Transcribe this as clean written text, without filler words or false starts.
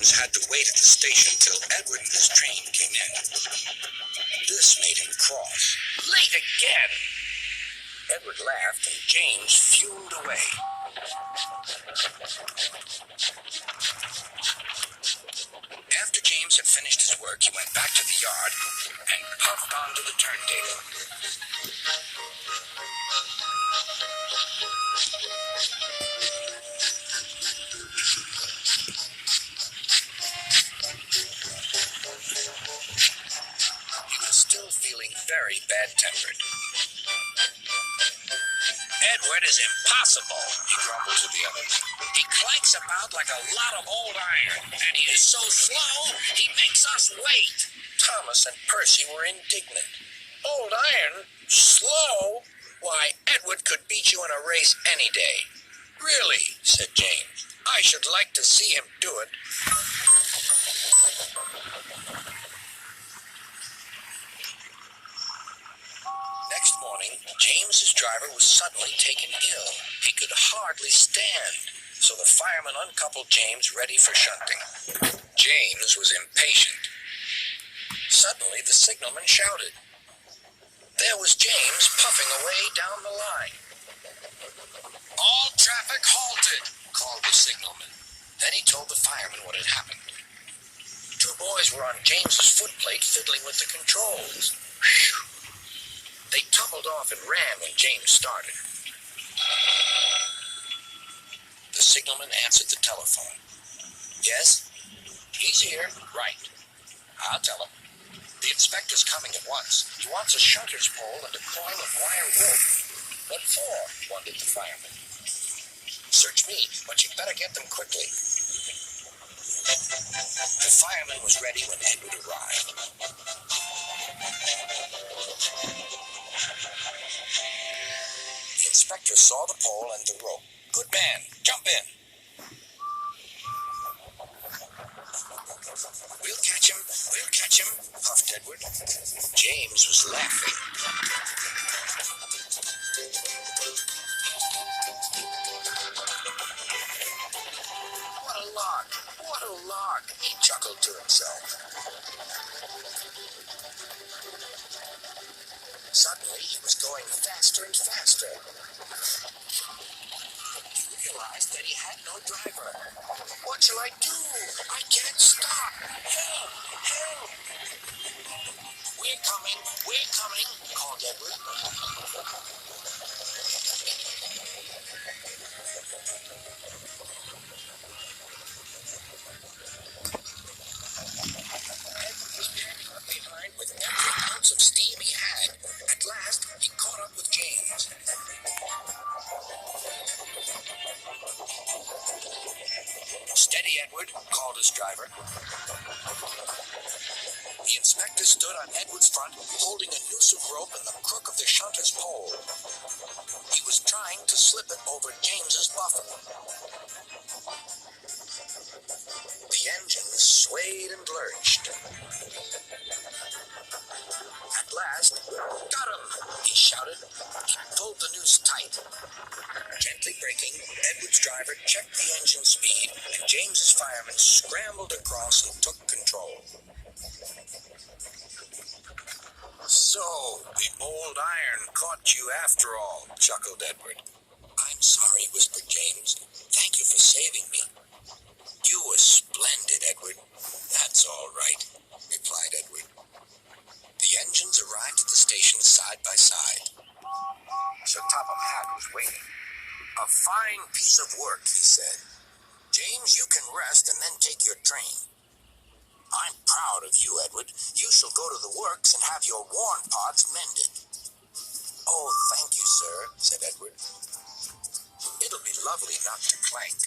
James had to wait at the station till Edward and his train came in. This made him cross. Late again! Edward laughed and James fumed away. After James had finished his work, he went back to the yard and puffed onto the turntable. He was still feeling very bad-tempered. Edward is impossible, He grumbled to the others. He clanks about like a lot of old iron, and he is so slow, he makes us wait. Thomas and Percy were indignant. Old iron? Slow? Why, Edward could beat you in a race any day. Really, said James. I should like to see him do it. Next morning, James's driver was suddenly taken ill. He could hardly stand, so the fireman uncoupled James ready for shunting. James was impatient. Suddenly, the signalman shouted. There was James puffing away down the line. All traffic halted, called the signalman. Then he told the fireman what had happened. Two boys were on James's footplate fiddling with the controls. Whew. They tumbled off and ran when James started. The signalman answered the telephone. Yes? He's here. Right. I'll tell him. The inspector's coming at once. He wants a shunter's pole and a coil of wire rope. What for? Wondered the fireman. Search me, but you'd better get them quickly. The fireman was ready when Edward arrived. The inspector saw the pole and the rope. Good man, jump in. We'll catch him, puffed Edward. James was laughing. What a lark, he chuckled to himself. Suddenly, he was going faster and faster. He realized that he had no driver. What shall I do? I can't stop. Help! Help! We're coming, called Edward. Edward was panting up behind with every ounce of steam he had. At last, he caught up with James. Steady, Edward, called his driver. The inspector stood on Edward's front, holding a noose of rope and the crook of the shunter's pole. He was trying to slip it over James's buffer. The engine swayed and lurched. At last, got him, he shouted. He pulled the noose tight. Gently braking, Edward's driver checked the engine speed, and James's fireman scrambled across and took control. So, the old iron caught you after all, chuckled Edward. I'm sorry, whispered James. Thank you for saving me. You were splendid, Edward. That's all right, replied Edward. The engines arrived at the station side by side. Sir Topham Hatt was waiting. A fine piece of work, he said. James, you can rest and then take your train. I'm proud of you, Edward. You shall go to the works and have your worn parts mended. Oh, thank you, sir, said Edward. It'll be lovely not to clank.